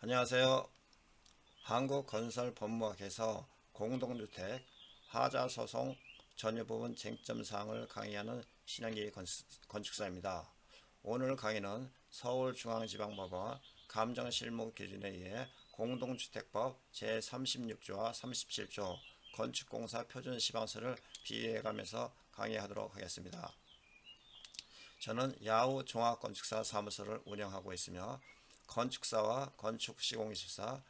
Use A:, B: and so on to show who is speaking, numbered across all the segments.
A: 안녕하세요. 한국건설법무학에서 공동주택 하자소송 전유부분 쟁점사항을 강의하는 신영기 건축사입니다. 오늘 강의는 서울중앙지방법원 감정실무기준에 의해 공동주택법 제36조와 37조 건축공사 표준시방서를 비례해가면서 강의하도록 하겠습니다. 저는 야후 종합건축사 사무소를 운영하고 있으며 건축사와 건축시공기술사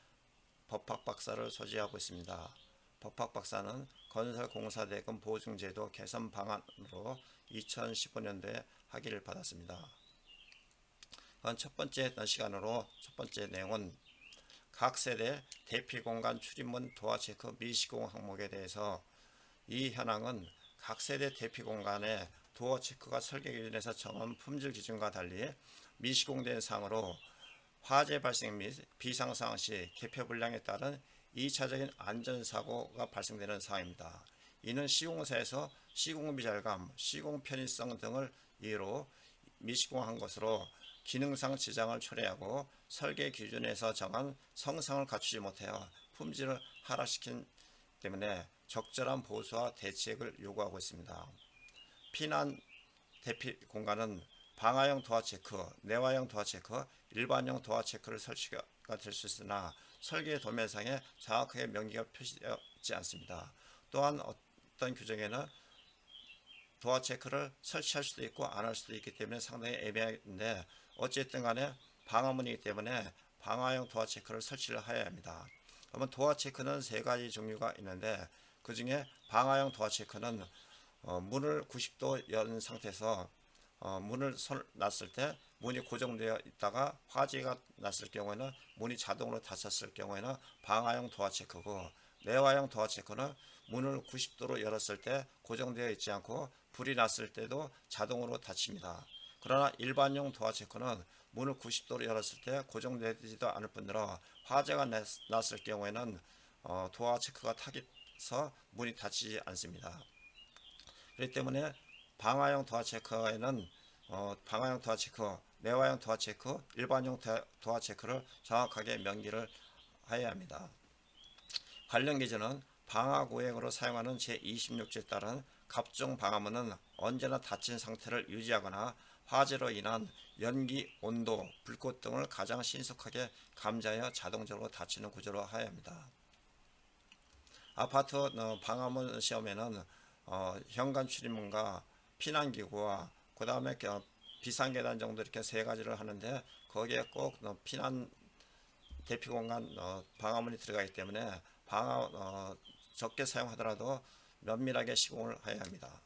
A: 법학박사를 소지하고 있습니다. 법학박사는 건설공사대금 보증제도 개선 방안으로 2015년도에 학위를 받았습니다. 첫 번째 시간으로 첫 번째 내용은 각 세대 대피공간 출입문 도화 체크 미시공 항목에 대해서 이 현황은 각 세대 대피공간의 도어 체크가 설계 기준에서 정한 품질 기준과 달리 미시공된 사항으로 화재 발생 및 비상상황 시 개표 불량에 따른 2차적인 안전사고가 발생되는 사항입니다. 이는 시공사에서 시공비 절감, 시공 편의성 등을 이유로 미시공한 것으로 기능상 지장을 초래하고 설계 기준에서 정한 성상을 갖추지 못하여 품질을 하락시킨 때문에 적절한 보수와 대책을 요구하고 있습니다. 피난 대피 공간은 방화형 도화 체크, 내화형 도화 체크, 일반형 도화 체크를 설치가 될 수 있으나 설계 도면상에 정확하게 명기가 표시되지 않습니다. 또한 어떤 규정에는 도화 체크를 설치할 수도 있고 안 할 수도 있기 때문에 상당히 애매한데 어쨌든 간에 방화문이기 때문에 방화형 도화 체크를 설치를 해야 합니다. 그러면 도화 체크는 세 가지 종류가 있는데 그 중에 방화형 도화 체크는 문을 90도 연 상태에서 문을 놨을 때 문이 고정되어 있다가 화재가 났을 경우에는 문이 자동으로 닫혔을 경우에는 방화형 도화 체크고, 내화형 도화 체크는 문을 90도로 열었을 때 고정되어 있지 않고 불이 났을 때도 자동으로 닫힙니다. 그러나 일반용 도화 체크는 문을 90도로 열었을 때 고정되지도 않을 뿐더러 화재가 났을 경우에는 도화 체크가 타깃서 문이 닫히지 않습니다. 그렇기 때문에 방화형 도화 체크에는 방화형 도화 체크, 내화형 도화 체크, 일반형 도화 체크를 정확하게 명기를 해야 합니다. 관련 기준은 방화구역으로 사용하는 제26조에 따른 각종 방화문은 언제나 닫힌 상태를 유지하거나 화재로 인한 연기, 온도, 불꽃 등을 가장 신속하게 감지하여 자동적으로 닫히는 구조로 해야 합니다. 아파트 방화문 시험에는 현관 출입문과 피난기구와 그 다음에 비상계단 정도 이렇게 세 가지를 하는데 거기에 꼭 피난 대피공간 방화문이 들어가기 때문에 적게 사용하더라도 면밀하게 시공을 해야 합니다.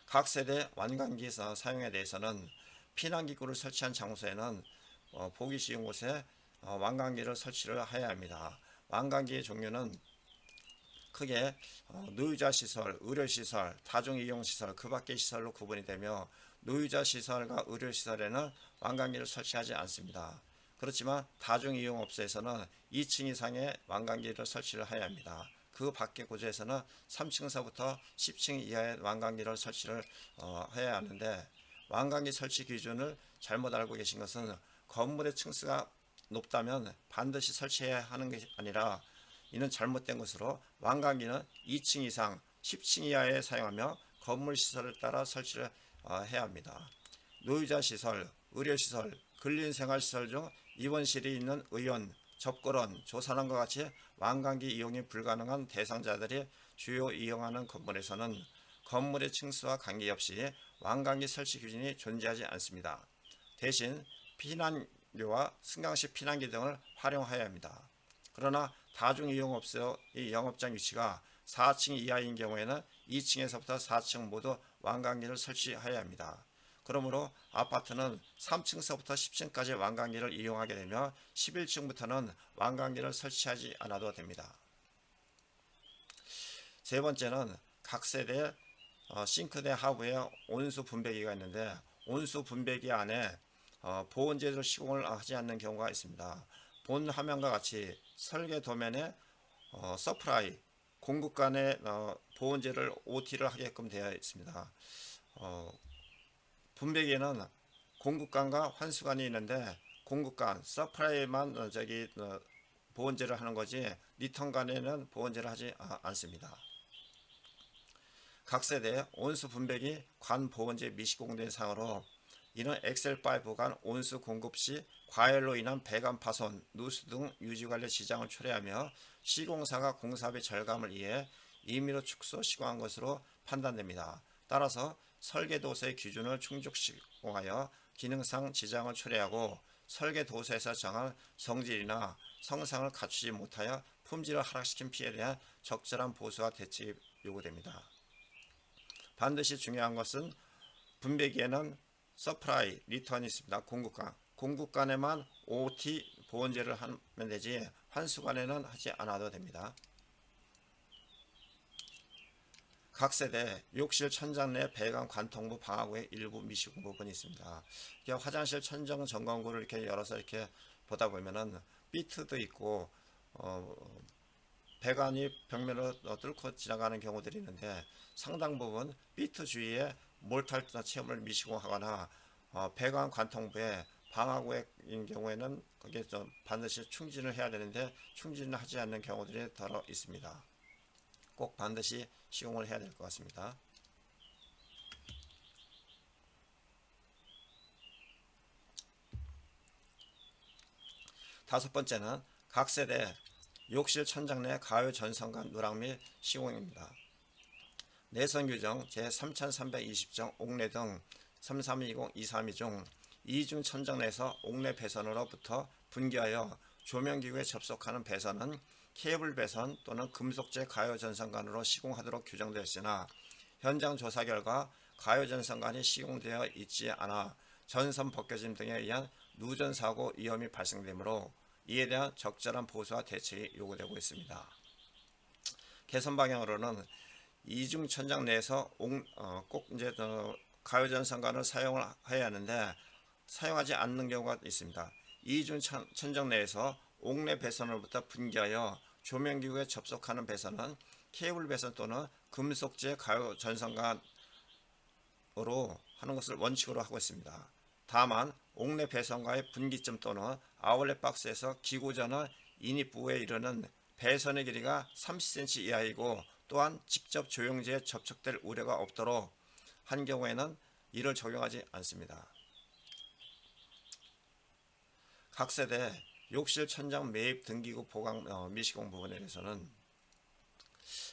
A: 각 세대 완강기 사용에 대해서는 피난기구를 설치한 장소에는 보기 쉬운 곳에 완강기를 설치를 해야 합니다. 완강기의 종류는 크게 노유자 시설, 의료 시설, 다중 이용 시설, 그 밖의 시설로 구분이 되며 노유자 시설과 의료 시설에는 완강기를 설치하지 않습니다. 그렇지만 다중 이용 업소에서는 2층 이상의 완강기를 설치를 해야 합니다. 그 밖의 구조에서는 3층서부터 10층 이하의 완강기를 설치를 해야 하는데, 완강기 설치 기준을 잘못 알고 계신 것은 건물의 층수가 높다면 반드시 설치해야 하는 게 아니라 이는 잘못된 것으로 완강기는 2층 이상 10층 이하에 사용하며 건물 시설을 따라 설치를 해야 합니다. 노유자 시설, 의료시설, 근린생활시설 중 입원실이 있는 의원, 접거론, 조산원과 같이 완강기 이용이 불가능한 대상자들이 주요 이용하는 건물에서는 건물의 층수와 관계없이 완강기 설치 기준이 존재하지 않습니다. 대신 피난료와 승강식 피난기 등을 활용해야 합니다. 그러나 다중이용업소의 영업장 위치가 4층 이하인 경우에는 2층에서부터 4층 모두 완강기를 설치해야 합니다. 그러므로 아파트는 3층서부터 10층까지 완강기를 이용하게 되며 11층부터는 완강기를 설치하지 않아도 됩니다. 세 번째는 각 세대 싱크대 하부에 온수 분배기가 있는데, 온수 분배기 안에 보온재를 시공을 하지 않는 경우가 있습니다. 본 화면과 같이 설계 도면에 서프라이, 공급 간의 보온재를 OT를 하게끔 되어 있습니다. 분배기에는 공급관과 환수관이 있는데 공급 간 서프라이만 보온제를 하는 거지 리턴 간에는 보온제를 하지 않습니다. 각 세대 온수 분배기 관 보온제 미시공된 상으로 이는 엑셀5 간 온수 공급 시 과열로 인한 배관 파손, 누수 등 유지관리 지장을 초래하며 시공사가 공사비 절감을 위해 임의로 축소 시공한 것으로 판단됩니다. 따라서 설계도서의 기준을 충족시공하여 기능상 지장을 초래하고 설계도서에서 정한 성질이나 성상을 갖추지 못하여 품질을 하락시킨 피해에 대한 적절한 보수와 대책이 요구됩니다. 반드시 중요한 것은 분배기에는 서프라이, 리턴이 있습니다. 공급 간에만 OT 보온제를 하면 되지 환수 간에는 하지 않아도 됩니다. 각 세대 욕실 천장 내 배관 관통부 방화구의 일부 미시공 부분이 있습니다. 화장실 천정 점검구를 이렇게 열어서 이렇게 보다 보면은 비트도 있고 배관이 벽면으로 뚫고 지나가는 경우들이 있는데 상당 부분 비트 주위에 몰탈 체험을 미시공하거나 배관 관통부에 방화구인 경우에는 거기에 좀 반드시 충진을 해야 되는데 충진을 하지 않는 경우들이 더러 있습니다. 꼭 반드시 시공을 해야 될 것 같습니다. 다섯 번째는 각 세대 욕실 천장 내 가열 전선간 누락 및 시공입니다. 내선 규정 제3320정 옥내 등 3320-232 중 이중 천장 내에서 옥내 배선으로부터 분기하여 조명기구에 접속하는 배선은 케이블 배선 또는 금속재 가열 전선간으로 시공하도록 규정되어 있으나 현장 조사 결과 가열 전선간이 시공되어 있지 않아 전선 벗겨짐 등에 의한 누전 사고 위험이 발생되므로 이에 대한 적절한 보수와 대책이 요구되고 있습니다. 개선 방향으로는 이중 천장 내에서 꼭 가열 전선간을 사용을 해야 하는데 사용하지 않는 경우가 있습니다. 이중 천장 내에서 옥내 배선으로부터 분기하여 조명기구에 접속하는 배선은 케이블 배선 또는 금속재 가열 전선간으로 하는 것을 원칙으로 하고 있습니다. 다만 옥내 배선과의 분기점 또는 아울렛 박스에서 기고전의 인입부에 이르는 배선의 길이가 30cm 이하이고 또한 직접 조영제에 접촉될 우려가 없도록 한 경우에는 이를 적용하지 않습니다. 각 세대 욕실 천장 매입 등기구 보강 미시공 부분에 대해서는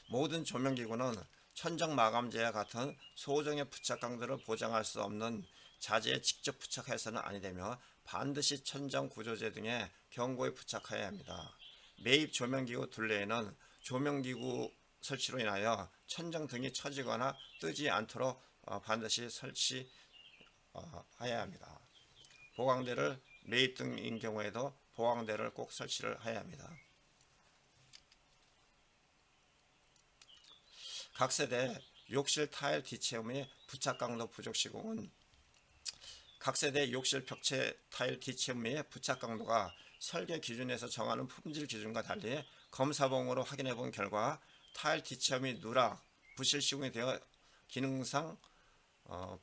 A: 모든 조명기구는 천장 마감재와 같은 소정의 부착 강도를 보장할 수 없는 자재에 직접 부착해서는 아니 되며 반드시 천장 구조재 등의 경고에 부착해야 합니다. 매입 조명기구 둘레에는 조명기구 설치로 인하여 천장 등이 처지거나 뜨지 않도록 반드시 설치해야 합니다. 보강대를 매입 등인 경우에도 보강대를 꼭 설치를 해야 합니다. 각 세대 욕실 타일 뒷체험의 부착 강도 부족 시공은 각 세대 욕실 벽체 타일 뒷체험의 부착 강도가 설계 기준에서 정하는 품질 기준과 달리 검사봉으로 확인해 본 결과 타일 뒷체험이 누락, 부실 시공이 되어 기능상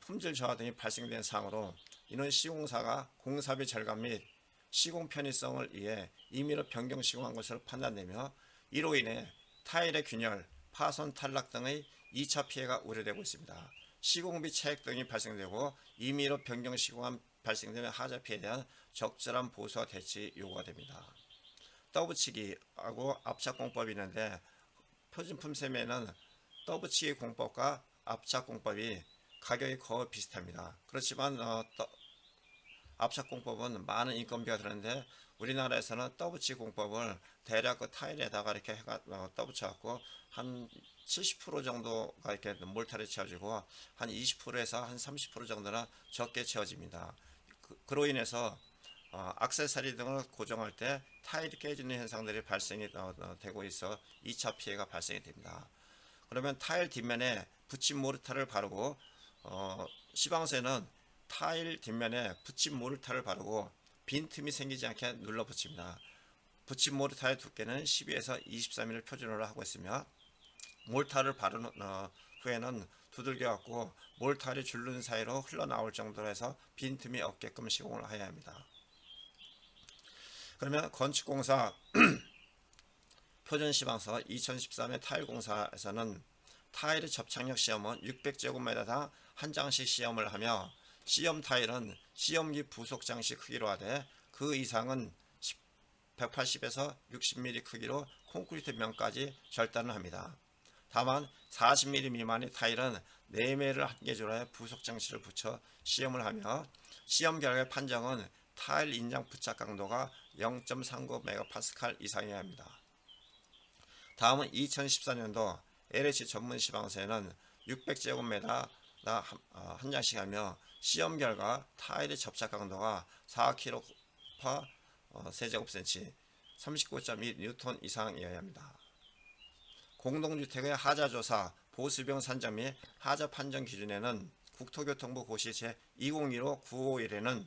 A: 품질 저하 등이 발생된 사항으로 이는 시공사가 공사비 절감 및 시공 편의성을 위해 임의로 변경 시공한 것으로 판단되며 이로 인해 타일의 균열, 파손 탈락 등의 2차 피해가 우려되고 있습니다. 시공비 차액 등이 발생되고 임의로 변경 시공한 발생되는 하자 피해에 대한 적절한 보수와 대책이 요구가 됩니다. 떠붙이기하고 압착공법이 있는데 표준품 세면은 떠붙이기 공법과 압착공법이 가격이 거의 비슷합니다. 그렇지만 압착공법은 많은 인건비가 드는데 우리나라에서는 떠붙이기 공법을 대략 그 타일에다가 이렇게 떠붙여 갖고 한 70% 정도가 이렇게 몰탈이 채워지고 한 20%에서 한 30% 정도는 적게 채워집니다. 그로 인해서 액세서리 등을 고정할 때 타일이 깨지는 현상들이 발생이 되고 있어 2차 피해가 발생이 됩니다. 그러면 타일 뒷면에 붙임 모르타를 바르고 시방새는 타일 뒷면에 붙임 모르타를 바르고 빈틈이 생기지 않게 눌러 붙입니다. 붙임 모르타의 두께는 12에서 23mm를 표준으로 하고 있으며 몰타를 바른 후에는 두들겨 갖고 몰타를 줄눈 사이로 흘러나올 정도로 해서 빈틈이 없게끔 시공을 해야 합니다. 그러면 건축공사 표준시방서 2013의 타일공사에서는 타일의 접착력 시험은 600제곱미터당 한 장씩 시험을 하며 시험 타일은 시험기 부속 장식 크기로 하되 그 이상은 180에서 60mm 크기로 콘크리트 면까지 절단을 합니다. 다만 40mm 미만의 타일은 4매를 한 개조로에 부속 장치를 붙여 시험을 하며 시험 결과의 판정은 타일 인장 부착 강도가 0.39MPa 이상이어야 합니다. 다음은 2014년도 LH 전문 시방서에는 600제곱미터 한 장씩 하며 시험 결과 타일의 접착 강도가 4kg per 세제곱센치 39.2N 이상이어야 합니다. 공동주택의 하자조사, 보수비용 산정 및 하자 판정 기준에는 국토교통부 고시 제2015-951에는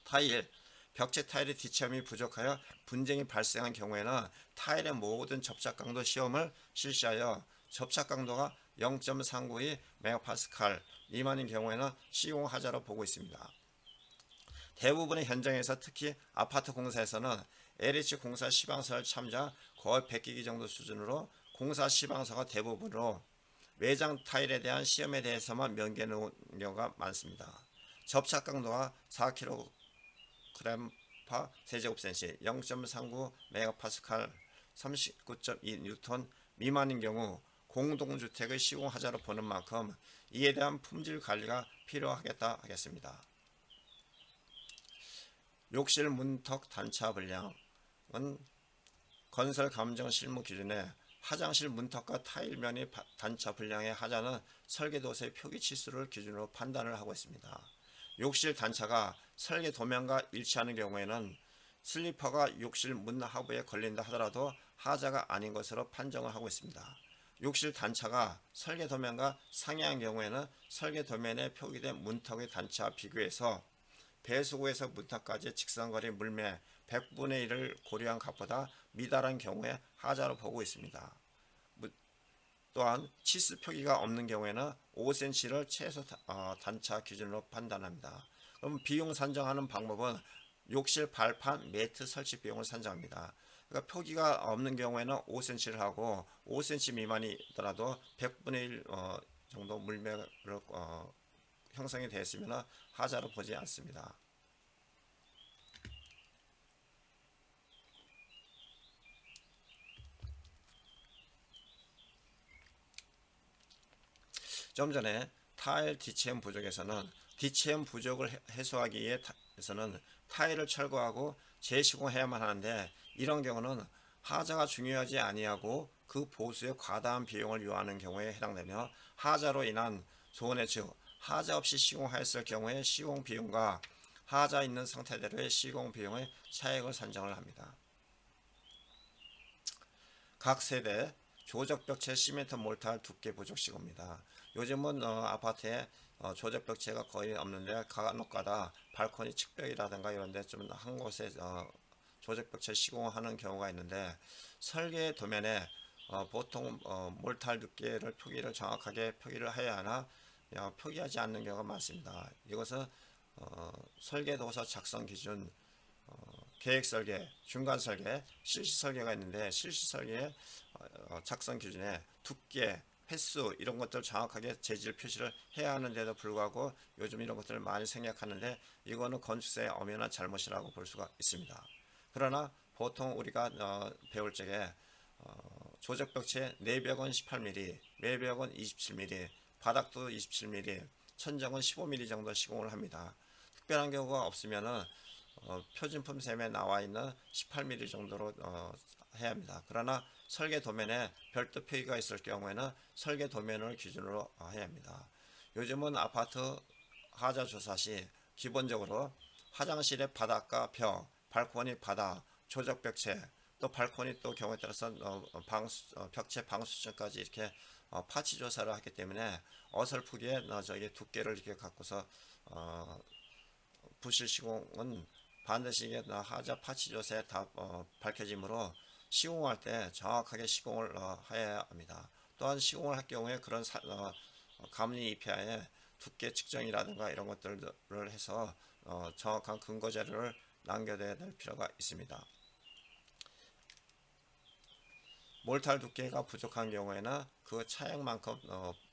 A: 타일, 벽체 타일의 뒷체험이 부족하여 분쟁이 발생한 경우에는 타일의 모든 접착 강도 시험을 실시하여 접착 강도가 0.392MPa 미만인 경우에는 시공하자로 보고 있습니다. 대부분의 현장에서 특히 아파트 공사에서는 LH 공사 시방서를 참자 거의 100기기 정도 수준으로 공사 시방서가 대부분으로 외장 타일에 대한 시험에 대해서만 명기해 놓은 경우가 많습니다. 접착 강도가 4kg per 세제곱센치 0.39MPa 39.2N 미만인 경우 공동주택의 시공하자로 보는 만큼 이에 대한 품질 관리가 필요하겠다 하겠습니다. 욕실 문턱 단차 분량은 건설 감정 실무 기준에 화장실 문턱과 타일면의 단차 분량의 하자는 설계도서의 표기 치수를 기준으로 판단을 하고 있습니다. 욕실 단차가 설계 도면과 일치하는 경우에는 슬리퍼가 욕실 문 하부에 걸린다 하더라도 하자가 아닌 것으로 판정을 하고 있습니다. 욕실 단차가 설계 도면과 상이한 경우에는 설계 도면에 표기된 문턱의 단차와 비교해서 배수구에서 문턱까지 직선거리 물매 100분의 1을 고려한 값보다 미달한 경우에 하자로 보고 있습니다. 또한 치수 표기가 없는 경우에는 5cm를 최소 단차 기준으로 판단합니다. 그럼 비용 산정하는 방법은 욕실 발판 매트 설치 비용을 산정합니다. 그러니까 표기가 없는 경우에는 5cm를 하고 5cm 미만이더라도 100분의 1 정도 물매를 형성이 되었으면 하자로 보지 않습니다. 좀 전에 타일 DCM 부족에서는 DCM 부족을 해소하기 위해서는 타일을 철거하고 재시공해야만 하는데 이런 경우는 하자가 중요하지 아니하고 그 보수에 과다한 비용을 요하는 경우에 해당되며 하자로 인한 손해 즉 하자 없이 시공하였을 경우에 시공 비용과 하자 있는 상태대로의 시공 비용의 차액을 산정을 합니다. 각 세대 조적벽체 시멘트 몰탈 두께 부족 시공입니다. 요즘은 아파트에 조적벽체가 거의 없는데 간혹가다 발코니 측벽이라든가 이런데 좀 한 곳에 조적벽체 시공하는 경우가 있는데 설계 도면에 보통 몰탈 두께를 표기를 정확하게 표기를 해야 하나 표기하지 않는 경우가 많습니다. 이것은 설계도서 작성 기준 계획설계, 중간설계, 실시설계가 있는데 실시설계의 작성 기준에 두께, 횟수 이런 것들 정확하게 재질 표시를 해야 하는데도 불구하고 요즘 이런 것들을 많이 생략하는데 이거는 건축사의 엄연한 잘못이라고 볼 수가 있습니다. 그러나 보통 우리가 배울 적에 조적벽체 내벽은 18mm, 외벽은 27mm, 바닥도 27mm, 천정은 15mm 정도 시공을 합니다. 특별한 경우가 없으면은 표준품 셈에 나와 있는 18mm 정도로 해야 합니다. 그러나 설계 도면에 별도 표기가 있을 경우에는 설계 도면을 기준으로 해야 합니다. 요즘은 아파트 하자 조사 시 기본적으로 화장실의 바닥과 벽, 발코니 바닥, 조적벽체, 또 발코니 또 경우에 따라서 벽체 방수층까지 이렇게 파치 조사를 하기 때문에 어설프게 저기 두께를 이렇게 갖고서 부실 시공은 반드시 이게 하자 파치 조사에 다 밝혀지므로 시공할 때 정확하게 시공을 해야 합니다. 또한 시공을 할 경우에 그런 감리 입회하에 두께 측정이라든가 이런 것들을 해서 정확한 근거 자료를 남겨둬야 될 필요가 있습니다. 몰탈 두께가 부족한 경우에는 그 차액만큼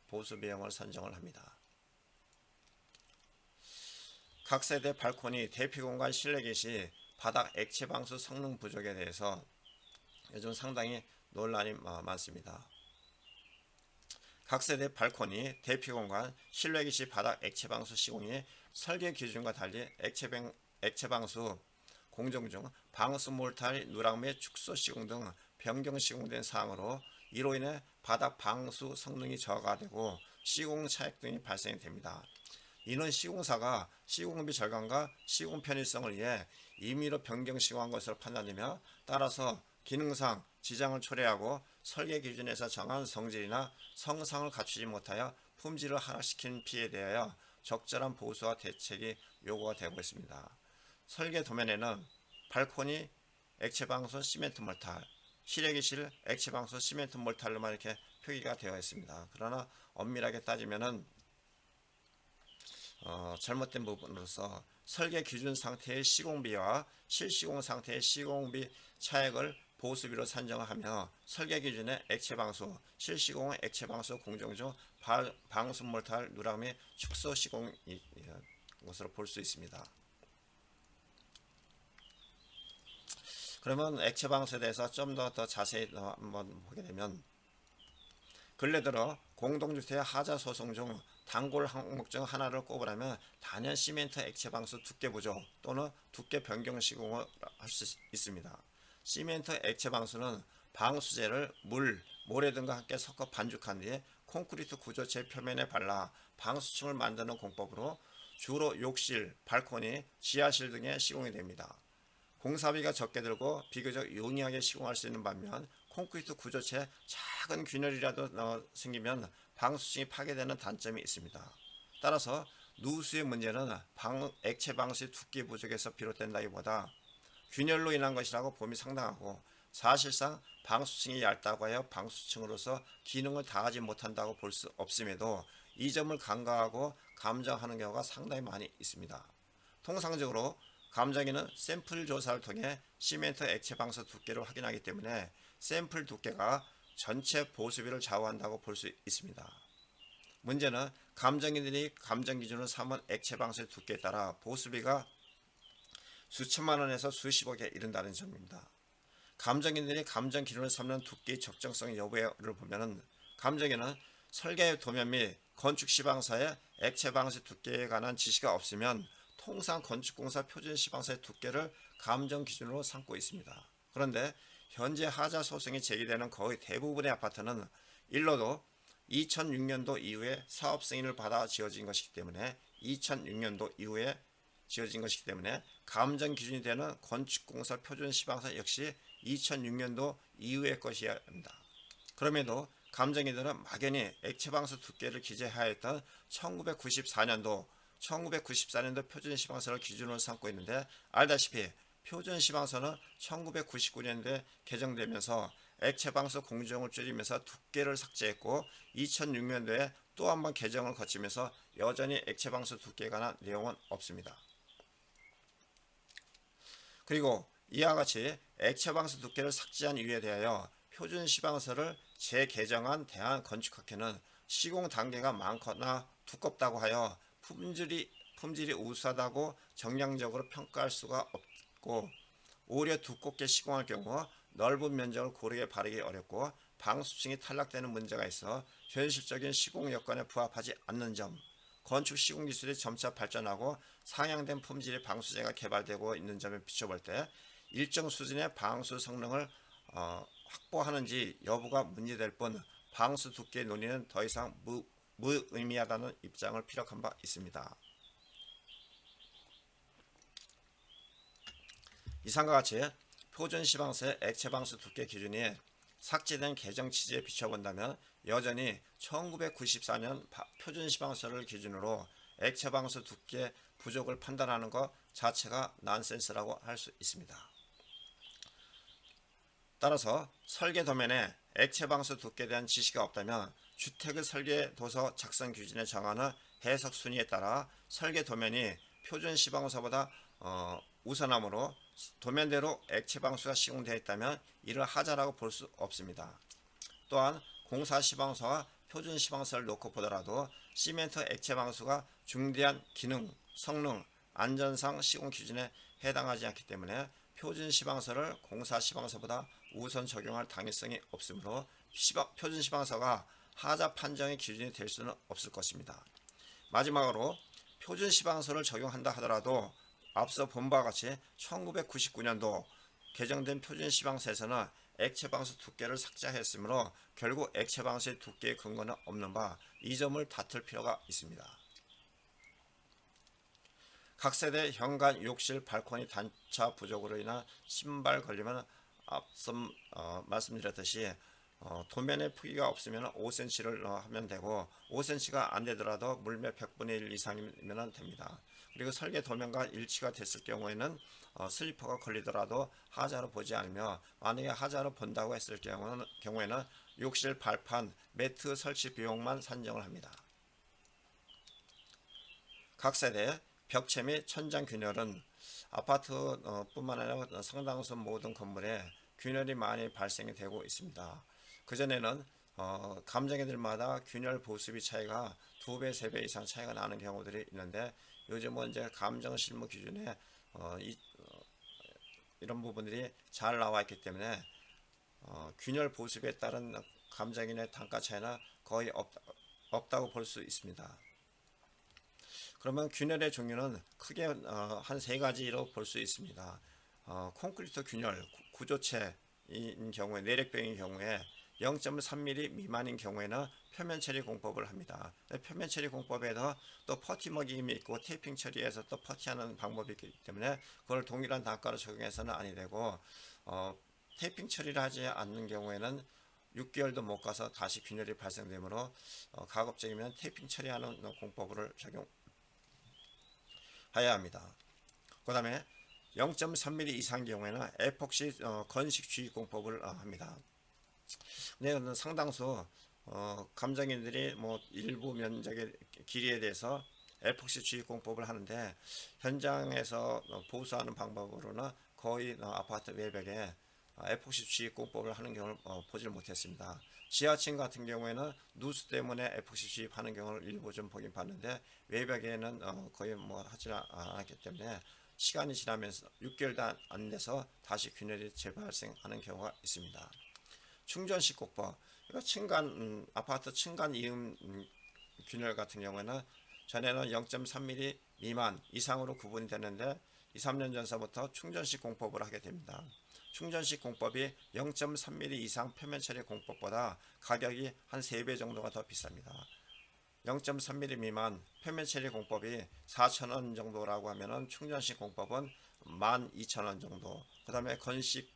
A: 보수 비용을 산정을 합니다. 각 세대 발코니 대피공간 실내기 시 바닥 액체 방수 성능 부족에 대해서 요즘 상당히 논란이 많습니다. 각 세대 발코니 대피공간 실내기 시 바닥 액체 방수 시공이 설계 기준과 달리 액체 방수 공정 중 방수 몰탈 누락 및 축소 시공 등 변경 시공된 사항으로 이로 인해 바닥 방수 성능이 저하되고 시공 차액 등이 발생이 됩니다. 이는 시공사가 시공비 절감과 시공 편의성을 위해 임의로 변경 시공한 것으로 판단되며, 따라서 기능상 지장을 초래하고 설계 기준에서 정한 성질이나 성상을 갖추지 못하여 품질을 하락시킨 피해에 대하여 적절한 보수와 대책이 요구가 되고 있습니다. 설계 도면에는 발코니 액체 방수 시멘트 몰탈, 실외기실 액체 방수 시멘트 몰탈로만 이렇게 표기가 되어 있습니다. 그러나 엄밀하게 따지면은 잘못된 부분으로서 설계 기준 상태의 시공비와 실시공 상태의 시공비 차액을 보수비로 산정하며 설계 기준의 액체 방수, 실시공의 액체 방수 공정 중 방수 몰탈 누락 및 축소 시공 것으로 볼 수 있습니다. 그러면 액체 방수에 대해서 좀 더 자세히 한번 보게 되면, 근래 들어 공동주택 하자 소송 중 단골 항목 중 하나를 꼽으라면 단연 시멘트 액체 방수 두께 부족 또는 두께 변경 시공을 할 수 있습니다. 시멘트 액체 방수는 방수제를 물, 모래 등과 함께 섞어 반죽한 뒤에 콘크리트 구조체 표면에 발라 방수층을 만드는 공법으로 주로 욕실, 발코니, 지하실 등에 시공이 됩니다. 공사비가 적게 들고 비교적 용이하게 시공할 수 있는 반면, 콘크리트 구조체에 작은 균열이라도 생기면 방수층이 파괴되는 단점이 있습니다. 따라서 누수의 문제는 액체 방수의 두께 부족에서 비롯된다기보다 균열로 인한 것이라고 봄이 상당하고, 사실상 방수층이 얇다고 하여 방수층으로서 기능을 다하지 못한다고 볼 수 없음에도 이 점을 간과하고 감정하는 경우가 상당히 많이 있습니다. 통상적으로 감정인은 샘플 조사를 통해 시멘트 액체 방수 두께를 확인하기 때문에 샘플 두께가 전체 보수비를 좌우한다고 볼 수 있습니다. 문제는 감정인들이 감정 기준으로 삼은 액체 방수의 두께에 따라 보수비가 수천만 원에서 수십억에 이른다는 점입니다. 감정인들이 감정 기준으로 삼는 두께의 적정성 여부를 보면, 감정인은 설계 도면 및 건축 시방사의 액체 방수 두께에 관한 지시가 없으면 통상 건축공사 표준 시방사의 두께를 감정 기준으로 삼고 있습니다. 그런데 현재 하자 소송이 제기되는 거의 대부분의 아파트는 일로도 2006년도 이후에 사업 승인을 받아 지어진 것이기 때문에 감정 기준이 되는 건축공사 표준 시방사 역시 2006년도 이후의 것이어야 합니다. 그럼에도 감정인들은 막연히 액체 방수 두께를 기재하였던 1994년도 표준 시방서를 기준으로 삼고 있는데, 알다시피 표준 시방서는 1999년도에 개정되면서 액체 방수 공정을 줄이면서 두께를 삭제했고, 2006년도에 또 한 번 개정을 거치면서 여전히 액체 방수 두께에 관한 내용은 없습니다. 그리고 이와 같이 액체 방수 두께를 삭제한 이유에 대하여 표준 시방서를 재개정한 대한건축학회는 시공 단계가 많거나 두껍다고 하여 품질이 우수하다고 정량적으로 평가할 수가 없고, 오히려 두껍게 시공할 경우 넓은 면적을 고르게 바르기 어렵고 방수층이 탈락되는 문제가 있어 현실적인 시공 여건에 부합하지 않는 점, 건축 시공 기술이 점차 발전하고 상향된 품질의 방수제가 개발되고 있는 점에 비춰볼 때 일정 수준의 방수 성능을 확보하는지 여부가 문제될 뿐, 방수 두께의 논의는 더 이상 무의미하다는 입장을 피력한 바 있습니다. 이상과 같이 표준 시방서의 액체 방수 두께 기준이 삭제된 개정 취지에 비춰본다면 여전히 1994년 표준 시방서를 기준으로 액체 방수 두께 부족을 판단하는 것 자체가 난센스라고 할 수 있습니다. 따라서 설계 도면에 액체 방수 두께에 대한 지시가 없다면 주택의 설계 도서 작성 기준에 정하는 해석 순위에 따라 설계 도면이 표준 시방서보다 우선함으로 도면대로 액체 방수가 시공되어 있다면 이를 하자라고 볼 수 없습니다. 또한 공사 시방서와 표준 시방서를 놓고 보더라도 시멘트 액체 방수가 중대한 기능, 성능, 안전상 시공 기준에 해당하지 않기 때문에 표준 시방서를 공사 시방서보다 우선 적용할 당위성이 없으므로 표준 시방서가 하자 판정의 기준이 될 수는 없을 것입니다. 마지막으로 표준 시방서를 적용한다 하더라도 앞서 본 바와 같이 1999년도 개정된 표준 시방서에서는 액체 방수 두께를 삭제했으므로 결국 액체 방수의 두께의 근거는 없는 바 이 점을 다툴 필요가 있습니다. 각 세대 현관, 욕실, 발코니 단차 부족으로 인한 신발 걸리면 앞서 말씀드렸듯이 도면의 폭이가 없으면 5cm를 하면 되고 5cm가 안 되더라도 물매 100분의 1 이상이면 됩니다. 그리고 설계 도면과 일치가 됐을 경우에는 슬리퍼가 걸리더라도 하자로 보지 않으며 만약에 하자로 본다고 했을 경우에는 욕실 발판, 매트 설치 비용만 산정을 합니다. 각 세대 벽체 및 천장 균열은 아파트뿐만 아니라 상당수 모든 건물에 균열이 많이 발생이 되고 있습니다. 그전에는 감정애들마다 균열 보습비 차이가 2배, 3배 이상 차이가 나는 경우들이 있는데 요즘은 이제 감정 실무 기준에 이런 부분들이 잘 나와 있기 때문에 균열 보습에 따른 감정인의 단가 차이는 거의 없다고 볼 수 있습니다. 그러면 균열의 종류는 크게 한 3가지로 볼 수 있습니다. 콘크리트 균열, 구조체인 경우에 내력병인 경우에 0.3mm 미만인 경우에는 표면 처리 공법을 합니다. 표면 처리 공법에서 또 퍼티 먹임이 있고 테이핑 처리해서 또 퍼티하는 방법이 있기 때문에 그걸 동일한 단가로 적용해서는 아니 되고 테이핑 처리를 하지 않는 경우에는 6개월도 못 가서 다시 균열이 발생되므로 가급적이면 테이핑 처리하는 공법을 적용해야 합니다. 그 다음에 0.3mm 이상 경우에는 에폭시 건식 주입 공법을 합니다. 근데 상당수 감정인들이 일부 면적의 길이에 대해서 에폭시 주입 공법을 하는데 현장에서 보수하는 방법으로는 거의 아파트 외벽에 에폭시 주입 공법을 하는 경우를 보질 못했습니다. 지하층 같은 경우에는 누수 때문에 에폭시 주입하는 경우를 일부 좀 보긴 봤는데 외벽에는 거의 하지 않았기 때문에 시간이 지나면서 6개월도 안 돼서 다시 균열이 재발생하는 경우가 있습니다. 충전식 공법, 층간 아파트 층간 이음 균열 같은 경우에는 전에는 0.3mm 미만 이상으로 구분이 되는데 2, 3년 전서부터 충전식 공법을 하게 됩니다. 충전식 공법이 0.3mm 이상 표면 처리 공법보다 가격이 한 3배 정도가 더 비쌉니다. 0.3mm 미만 표면 처리 공법이 4,000원 정도라고 하면은 충전식 공법은 12,000원 정도. 그 다음에 건식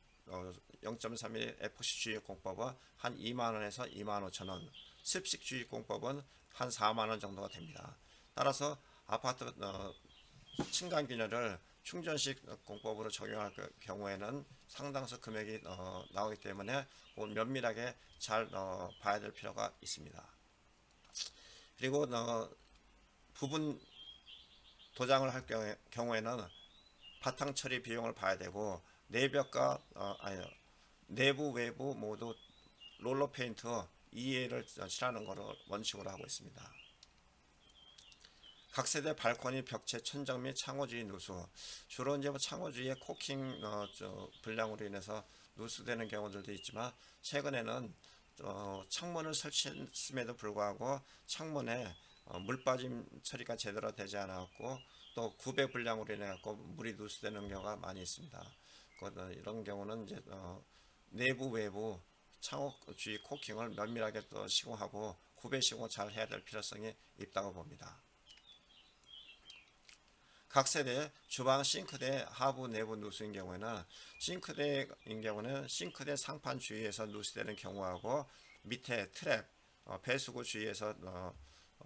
A: 0.3mm 에폭시 주입 공법은 한 2만원에서 25,000원, 습식 주입 공법은 한 4만원 정도가 됩니다. 따라서 아파트 층간 균열을 충전식 공법으로 적용할 경우에는 상당수 금액이 나오기 때문에 면밀하게 잘 봐야 될 필요가 있습니다. 그리고 부분 도장을 할 경우에는 바탕 처리 비용을 봐야 되고 내벽과 내부 외부 모두 롤러 페인트 2A를 칠하는 것을 원칙으로 하고 있습니다. 각 세대 발코니 벽체 천장 및 창호주의 누수, 주로 이제 창호주의의 코킹 불량으로 인해서 누수되는 경우들도 있지만 최근에는 창문을 설치했음에도 불구하고 창문에 물 빠짐 처리가 제대로 되지 않았고 또 구배 불량으로 인해 갖고 물이 누수되는 경우가 많이 있습니다. 이런 경우는 이제 내부 외부 창호 주위 코킹을 면밀하게 또 시공하고 구배 시공 잘 해야 될 필요성이 있다고 봅니다. 각 세대 주방 싱크대 하부 내부 누수인 경우에는 싱크대인 경우는 싱크대 상판 주위에서 누수되는 경우하고 밑에 트랩 배수구 주위에서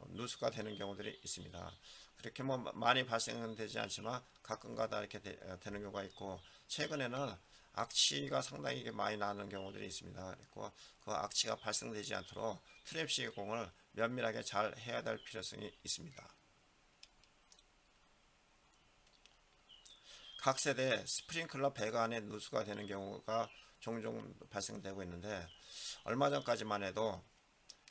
A: 누수가 되는 경우들이 있습니다. 그렇게 많이 발생은 되지 않지만 가끔가다 이렇게 되는 경우가 있고 최근에는 악취가 상당히 많이 나는 경우들이 있습니다. 그리고 그 악취가 발생되지 않도록 트랩 시공을 면밀하게 잘 해야 될 필요성이 있습니다. 각 세대 스프링클러 배관에 누수가 되는 경우가 종종 발생되고 있는데, 얼마 전까지만 해도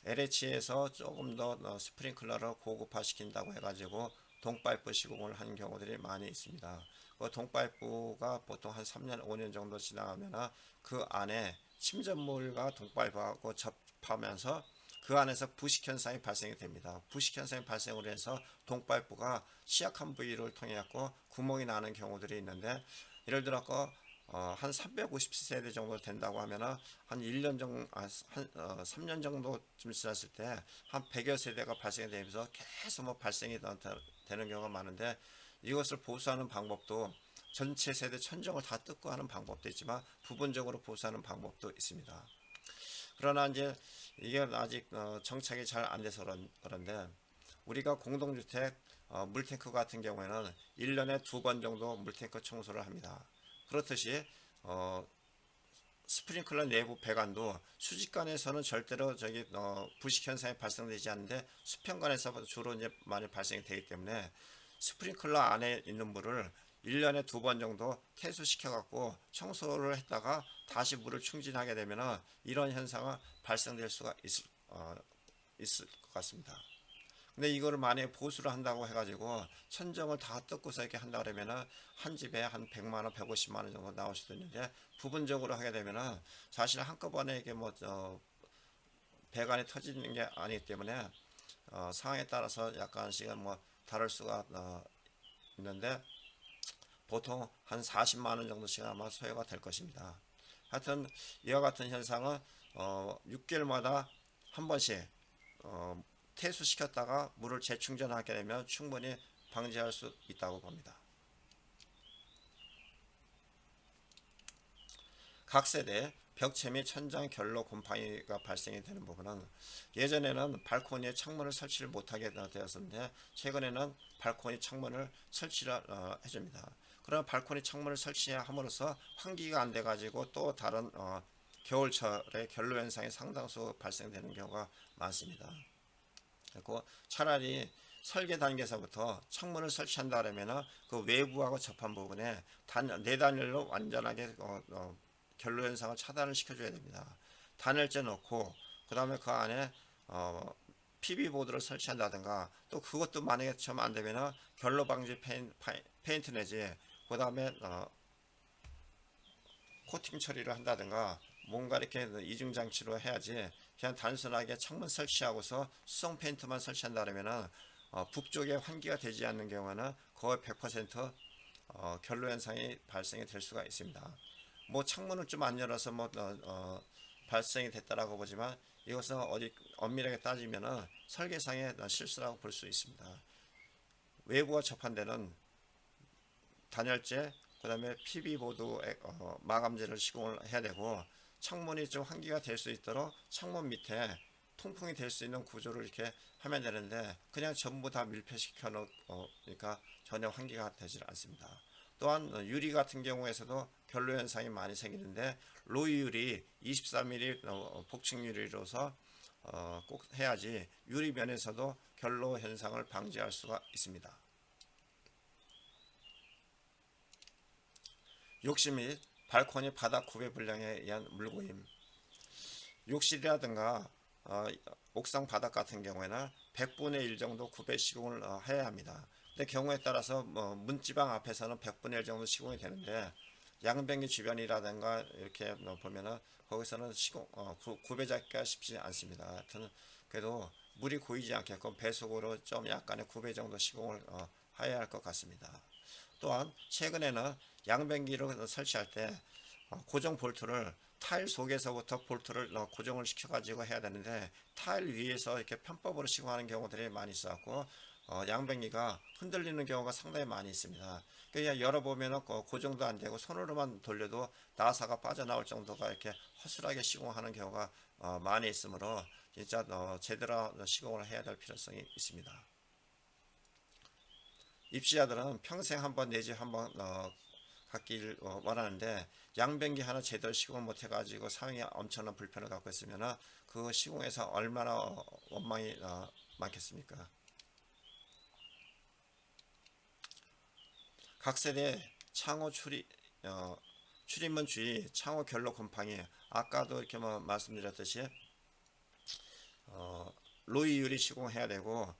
A: LH에서 조금 더 스프링클러를 고급화시킨다고 해가지고 동파이프 시공을 한 경우들이 많이 있습니다. 그 동파이프가 보통 한 3년, 5년 정도 지나면 그 안에 침전물과 동파이프하고 접하면서 그 안에서 부식 현상이 발생이 됩니다. 부식 현상이 발생을 해서 동파이프가 취약한 부위를 통해 갖고 구멍이 나는 경우들이 있는데, 예를 들어 한 350세대 정도 된다고 하면은 한 1년 정도, 한 3년 정도쯤 지났을 때 한 100여 세대가 발생이 되면서 계속 발생이 되는 경우가 많은데, 이것을 보수하는 방법도 전체 세대 천정을 다 뜯고 하는 방법도 있지만 부분적으로 보수하는 방법도 있습니다. 그러나 이제 이게 아직 정착이 잘 안 돼서 그런데, 우리가 공동주택 물탱크 같은 경우에는 1년에 2번 정도 물탱크 청소를 합니다. 그렇듯이 스프링클러 내부 배관도 수직관에서는 절대로 부식 현상이 발생되지 않는데, 수평관에서 주로 이제 많이 발생이 되기 때문에 스프링클러 안에 있는 물을 1년에 2번 정도 퇴수시켜 갖고 청소를 했다가 다시 물을 충진하게 되면 이런 현상은 발생될 수가 있을 것 같습니다. 근데 이거를 만약에 보수를 한다고 해가지고 천정을 다 뜯고서 이렇게 한다 그러면은 한 집에 한 100만원, 150만원 정도 나올 수도 있는데, 부분적으로 하게 되면은 사실 한꺼번에 이게 배관이 터지는 게 아니기 때문에 상황에 따라서 약간씩은 다를 수가 있는데, 보통 한 40만원 정도씩 아마 소요가 될 것입니다. 하여튼 이와 같은 현상은 6개월마다 한 번씩 퇴수시켰다가 물을 재충전하게 되면 충분히 방지할 수 있다고 봅니다. 각 세대 벽체 및 천장 결로 곰팡이가 발생이 되는 부분은, 예전에는 발코니에 창문을 설치를 못하게 되었었는데 최근에는 발코니 창문을 설치를 해줍니다. 그러나 발코니 창문을 설치함으로써 환기가 안 돼가지고 또 다른 겨울철에 결로 현상이 상당수 발생되는 경우가 많습니다. 그리고 차라리 설계 단계에서부터 창문을 설치한다 그러면 그 외부하고 접한 부분에 내단열로 완전하게 결로 현상을 차단을 시켜줘야 됩니다. 단열재 넣고 그 다음에 그 안에 PB보드를 설치한다든가, 또 그것도 만약에 좀 안되면 결로 방지 페인트 내지 그 다음에 코팅 처리를 한다든가 뭔가 이렇게 이중 장치로 해야지, 그냥 단순하게 창문 설치하고서 수성 페인트만 설치한다 그러면은 북쪽에 환기가 되지 않는 경우는 거의 100% 결로 현상이 발생이 될 수가 있습니다. 창문을 좀 안 열어서 발생이 됐다라고 보지만, 이것은 어디 엄밀하게 따지면은 설계상의 실수라고 볼 수 있습니다. 외부와 접한 데는 단열재, 그 다음에 PB보드 마감재를 시공을 해야 되고, 창문이 좀 환기가 될 수 있도록 창문 밑에 통풍이 될 수 있는 구조를 이렇게 하면 되는데, 그냥 전부 다 밀폐시켜 놓으니까 전혀 환기가 되질 않습니다. 또한 유리 같은 경우에서도 결로 현상이 많이 생기는데, 로이 유리 24mm 복층 유리로서 꼭 해야지 유리면에서도 결로 현상을 방지할 수가 있습니다. 욕실 및 발코니 바닥 구배 불량에 의한 물고임, 욕실이라든가 옥상 바닥 같은 경우에는 100분의 1 정도 구배 시공을 해야 합니다. 근데 경우에 따라서 문지방 앞에서는 100분의 1 정도 시공이 되는데, 양변기 주변이라든가 이렇게 보면은 거기서는 구배잡기가 쉽지 않습니다. 하여튼 그래도 물이 고이지 않게끔 배속으로 좀 약간의 구배 정도 시공을 해야 할 것 같습니다. 또한 최근에는 양변기를 설치할 때 고정 볼트를 타일 속에서부터 볼트를 고정을 시켜가지고 해야 되는데, 타일 위에서 이렇게 편법으로 시공하는 경우들이 많이 있어갖고 양변기가 흔들리는 경우가 상당히 많이 있습니다. 그냥 열어보면 고정도 안 되고 손으로만 돌려도 나사가 빠져나올 정도가 이렇게 허술하게 시공하는 경우가 많이 있으므로 진짜 제대로 시공을 해야 될 필요성이 있습니다. 입주자들은 평생 한번 내지 한번 갖기를 원하는데, 양변기 하나 제대로 시공을 못 해가지고 사용에 엄청난 불편을 갖고 있으면 그 시공에서 얼마나 원망이 많겠습니까? 각 세대 창호 출입문 주의, 창호 결로 곰팡이. 아까도 이렇게 뭐 말씀드렸듯이 로이 유리 시공해야 되고,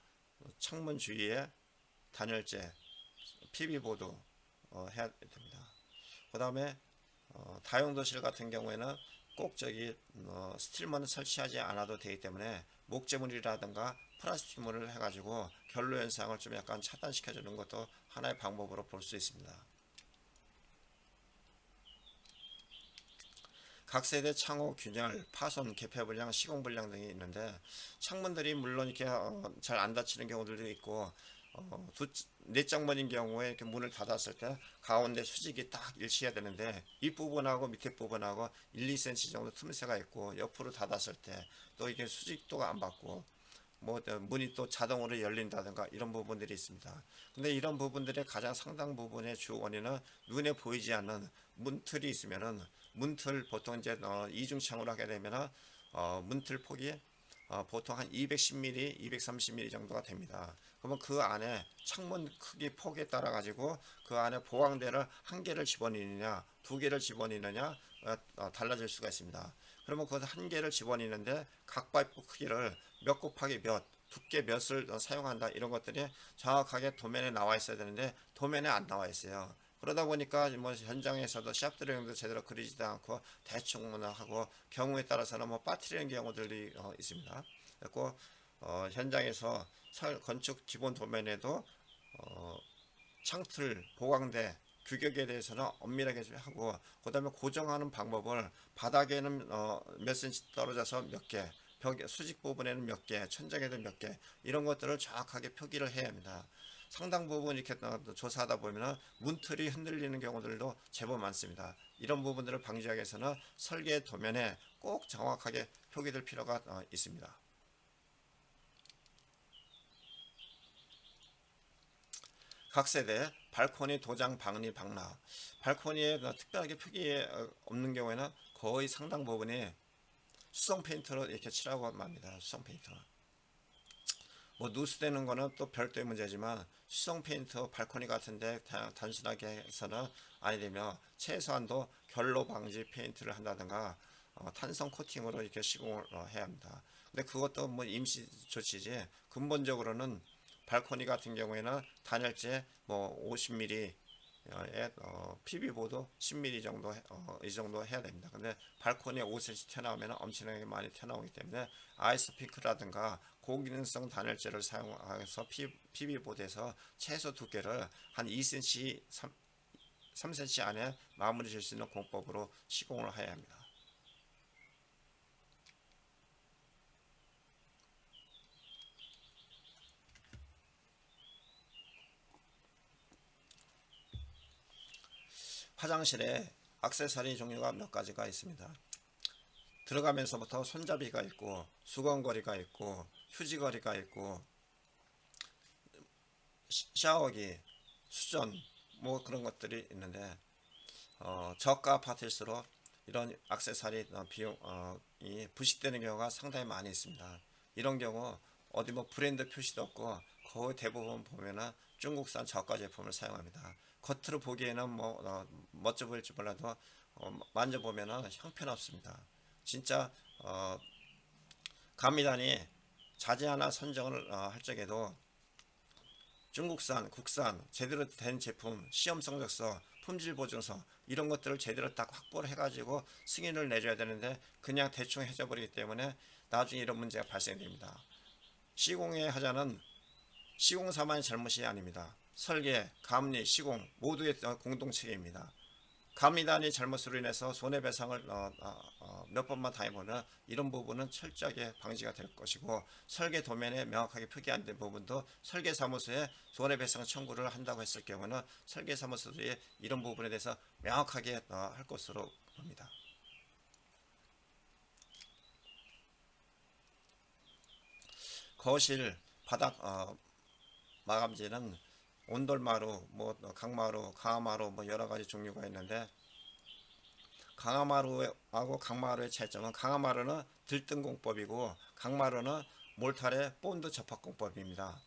A: 창문 주위에 단열재, PB보드 해야 됩니다. 그 다음에 다용도실 같은 경우에는 꼭 스틸문을 설치하지 않아도 되기 때문에 목재물이라든가 플라스틱물을 해가지고 결로 현상을 좀 약간 차단시켜 주는 것도 하나의 방법으로 볼 수 있습니다. 각 세대 창호 균열, 파손, 개폐 불량, 시공 불량 등이 있는데, 창문들이 물론 이렇게 잘 안 닫히는 경우들도 있고, 내장문인 경우에 이렇게 문을 닫았을 때 가운데 수직이 딱 일치해야 되는데, 윗부분하고 밑에 부분하고 1, 2cm 정도 틈새가 있고, 옆으로 닫았을 때 또 이게 수직도가 안 받고, 문이 또 자동으로 열린다든가 이런 부분들이 있습니다. 근데 이런 부분들의 가장 상당 부분의 주 원인은 눈에 보이지 않는 문틀이 있으면은, 문틀 보통 이제 이중창으로 하게 되면은 문틀 폭이 보통 한 210mm, 230mm 정도가 됩니다. 그러면 그 안에 창문 크기 폭에 따라 가지고 그 안에 보강대를 한 개를 집어넣느냐, 두 개를 집어넣느냐 달라질 수가 있습니다. 그러면 그 한 개를 집어넣는데 각 파이프 크기를 몇 곱하기 몇, 두께 몇을 사용한다, 이런 것들이 정확하게 도면에 나와 있어야 되는데 도면에 안 나와 있어요. 그러다 보니까 뭐 현장에서도 샵 드로잉도 제대로 그리지도 않고 대충 하고, 경우에 따라서는 뭐 빠뜨리는 경우들이 있습니다. 그리고 현장에서 건축 기본 도면에도 창틀, 보강대, 규격에 대해서는 엄밀하게 하고, 그 다음에 고정하는 방법을 바닥에는 몇 cm 떨어져서 몇 개, 벽 수직 부분에는 몇 개, 천장에도 몇 개, 이런 것들을 정확하게 표기를 해야 합니다. 상당 부분 이렇게 조사하다 보면 문틀이 흔들리는 경우들도 제법 많습니다. 이런 부분들을 방지하기 위해서는 설계 도면에 꼭 정확하게 표기될 필요가 있습니다. 각 세대 발코니 도장 방리 방라. 발코니에 특별하게 표기 없는 경우에는 거의 상당 부분이 수성 페인트로 이렇게 칠하고 맙니다. 수성 페인트. 뭐 누수되는 거는 또 별도의 문제지만, 수성 페인트 발코니 같은데 단순하게 해서는 아니 되며, 최소한도 결로 방지 페인트를 한다든가 탄성 코팅으로 이렇게 시공을 해야 합니다. 근데 그것도 뭐 임시 조치지, 근본적으로는 발코니 같은 경우에는 단열재 뭐 50mm 에 PB보드 10mm 정도 이 정도 해야 됩니다. 근데 발코니에 5cm 튀어나오면 엄청나게 많이 튀어나오기 때문에 아이스피크라든가 고기능성 단열재를 사용해서 PB보드에서 최소 두께를 한 2cm, 3cm 안에 마무리 질 수 있는 공법으로 시공을 해야 합니다. 화장실에 액세서리 종류가 몇 가지가 있습니다. 들어가면서부터 손잡이가 있고, 수건거리가 있고, 휴지거리가 있고, 샤워기, 수전, 뭐 그런 것들이 있는데, 저가 아파트일수록 이런 액세서리 비용이 부식되는 경우가 상당히 많이 있습니다. 이런 경우 어디 뭐 브랜드 표시도 없고, 거의 대부분 보면은 중국산 저가 제품을 사용합니다. 겉으로 보기에는 뭐 멋져 보일지 몰라도 만져보면은 형편없습니다. 진짜 감리단이 자재 하나 선정을 할 적에도 중국산, 국산, 제대로 된 제품, 시험 성적서, 품질 보증서, 이런 것들을 제대로 딱 확보를 해가지고 승인을 내줘야 되는데, 그냥 대충 해줘버리기 때문에 나중에 이런 문제가 발생됩니다. 시공의 하자는 시공사만의 잘못이 아닙니다. 설계, 감리, 시공 모두의 공동 책임입니다. 감리단이 잘못으로 인해서 손해배상을 몇 번만 당해보면 이런 부분은 철저하게 방지가 될 것이고, 설계 도면에 명확하게 표기 안 된 부분도 설계사무소에 손해배상 청구를 한다고 했을 경우는 설계사무소들이 이런 부분에 대해서 명확하게 할 것으로 봅니다. 거실 바닥 마감재는 온돌마루, 뭐 강마루, 강화마루, 뭐 여러 가지 종류가 있는데, 강화마루하고 강마루의 차이점은, 강화마루는 들뜬공법이고 강마루는 몰탈의 본드 접합공법입니다.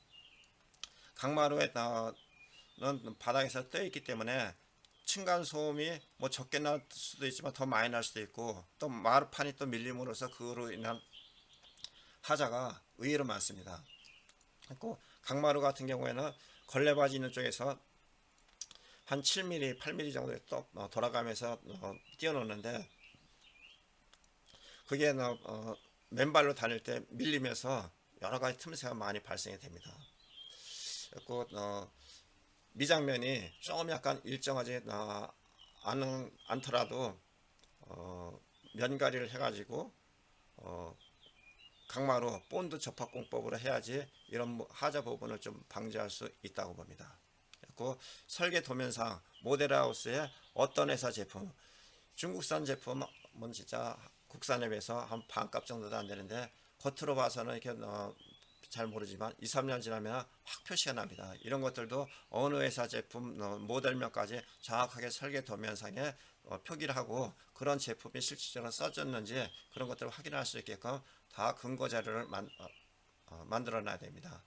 A: 강마루는 바닥에서 떠 있기 때문에 층간 소음이 뭐 적게 날 수도 있지만 더 많이 날 수도 있고, 또 마루판이 또 밀림으로써 그로 인한 하자가 의외로 많습니다. 그리고 강마루 같은 경우에는 걸레바지 있는 쪽에서 한 7mm, 8mm 정도 또 돌아가면서 띄워놓는데, 그게 맨발로 다닐 때 밀리면서 여러 가지 틈새가 많이 발생이 됩니다. 그리고 미장면이 조금 약간 일정하지 않더라도 면가리를 해가지고 강마루 본드 접합공법으로 해야지 이런 하자 부분을 좀 방지할 수 있다고 봅니다. 그리고 설계 도면상 모델하우스의 어떤 회사 제품, 중국산 제품은 진짜 국산에 비해서 한 반값 정도도 안 되는데, 겉으로 봐서는 이렇게 잘 모르지만 2, 3년 지나면 확 표시가 납니다. 이런 것들도 어느 회사 제품 모델명까지 정확하게 설계 도면상에 표기를 하고, 그런 제품이 실질적으로 써졌는지 그런 것들을 확인할 수 있게끔 다 근거 자료를 만들어 놔야 됩니다.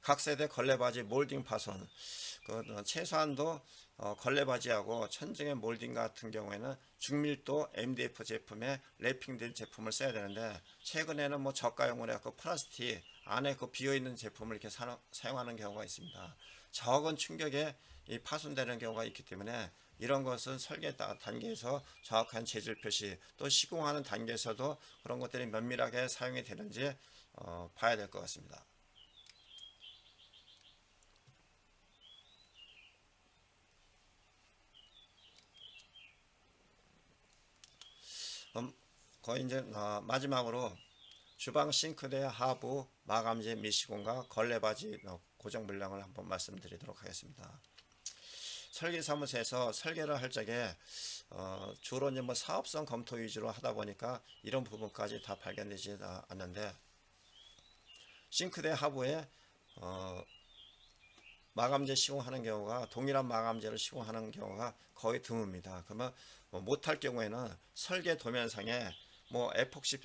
A: 각 세대 걸레바지 몰딩 파손, 최소한도 걸레바지하고 천정의 몰딩 같은 경우에는 중밀도 MDF 제품에 랩핑된 제품을 써야 되는데, 최근에는 뭐 저가용으로 해서 플라스틱 안에 그 비어있는 제품을 이렇게 사용하는 경우가 있습니다. 적은 충격에 파손되는 경우가 있기 때문에 이런 것은 설계 단계에서 정확한 재질 표시, 또 시공하는 단계에서도 그런 것들이 면밀하게 사용이 되는지 봐야 될 것 같습니다. 거의 이제 마지막으로 주방 싱크대 하부 마감재 미시공과 걸레바지 고정 물량을 한번 말씀드리도록 하겠습니다. 설계사무소에서 설계를 할 적에 주로 이제 뭐 사업성 검토 위주로 하다 보니까 이런 부분까지 다 발견되지 않는데, 싱크대 하부에 마감재 시공하는 경우가 동일한 마감재를 시공하는 경우가 거의 드뭅니다. 그러면 못할 경우에는 설계 도면상에 뭐 에폭시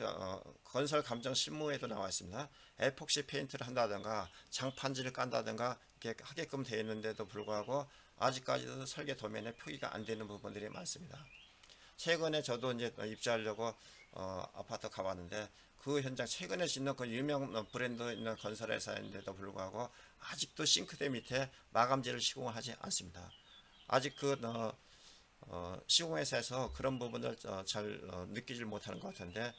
A: 건설 감정 실무에도 나와 있습니다. 에폭시 페인트를 한다든가 장판지를 깐다든가 이렇게 하게끔 되어 있는데도 불구하고 아직까지도 설계 도면에 표기가 안 되는 부분들이 많습니다. 최근에 저도 이제 입주하려고 아파트 가봤는데, 그 현장 최근에 짓는 그 유명 브랜드 있는 건설회사인데도 불구하고 아직도 싱크대 밑에 마감재를 시공을 하지 않습니다. 아직 시공회사에서 그런 부분을 잘 느끼질 못하는 것 같은데,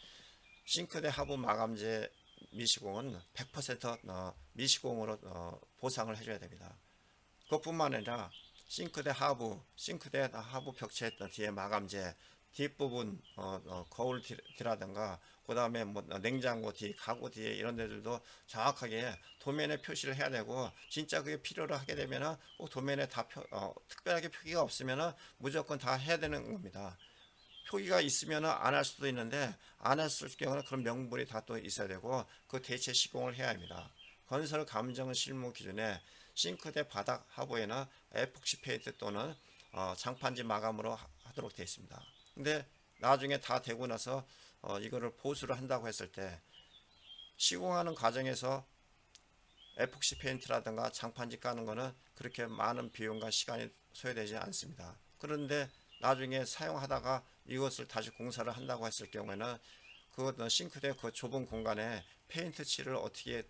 A: 싱크대 하부 마감재 미시공은 100% 미시공으로 보상을 해줘야 됩니다. 그것뿐만 아니라 싱크대 하부 벽체 뒤에 마감재, 뒷부분 거울 뒤라든가 그 다음에 뭐 냉장고 뒤, 가구 뒤에 이런 데들도 정확하게 도면에 표시를 해야 되고, 진짜 그게 필요로 하게 되면은 꼭 도면에 다 특별하게 표기가 없으면은 무조건 다 해야 되는 겁니다. 표기가 있으면은 안 할 수도 있는데, 안 했을 경우는 그런 명분이 다 또 있어야 되고, 그 대체 시공을 해야 합니다. 건설 감정 실무 기준에 싱크대 바닥 하부에는 에폭시 페인트 또는 장판지 마감으로 하도록 되어 있습니다. 근데 나중에 다 되고 나서 이거를 보수를 한다고 했을 때, 시공하는 과정에서 에폭시 페인트라든가 장판지 까는 거는 그렇게 많은 비용과 시간이 소요되지 않습니다. 그런데 나중에 사용하다가 이것을 다시 공사를 한다고 했을 경우에는 그 싱크대 그 좁은 공간에 페인트 칠을 어떻게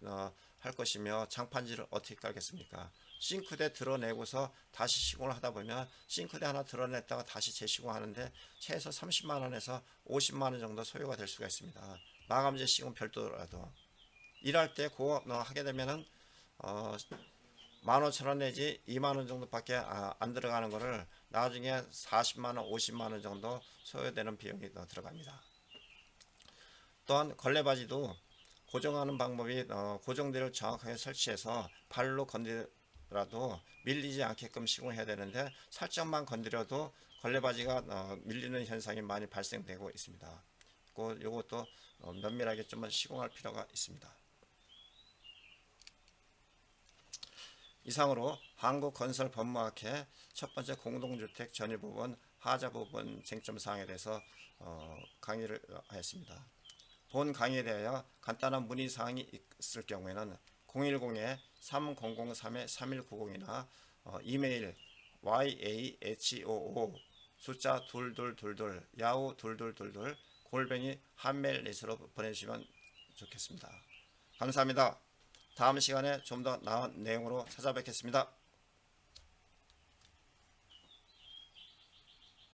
A: 할 것이며 장판지를 어떻게 깔겠습니까? 싱크대 드러내고서 다시 시공을 하다 보면 싱크대 하나 드러냈다가 다시 재시공하는데 최소 30만원에서 50만원 정도 소요가 될 수가 있습니다. 마감재 시공 별도라도 일할 때 그거 하게 되면은 15,000원 내지 2만원 정도밖에 안 들어가는 거를 나중에 40만원, 50만원 정도 소요되는 비용이 들어갑니다. 또한 걸레바지도 고정하는 방법이 고정대를 정확하게 설치해서 발로 건드려도 밀리지 않게끔 시공해야 되는데, 살짝만 건드려도 걸레바지가 밀리는 현상이 많이 발생되고 있습니다. 이것도 면밀하게 좀 시공할 필요가 있습니다. 이상으로 한국건설법무학회 첫 번째 공동주택 전유 부분 하자 부분 쟁점 사항에 대해서 강의를 하였습니다. 본 강의에 대하여 간단한 문의 사항이 있을 경우에는 010-3003-3190이나 이메일 yahoo 숫자 2222 야후 2222 골뱅이 한멜릿으로 보내주시면 좋겠습니다. 감사합니다. 다음 시간에 좀 더 나은 내용으로 찾아뵙겠습니다.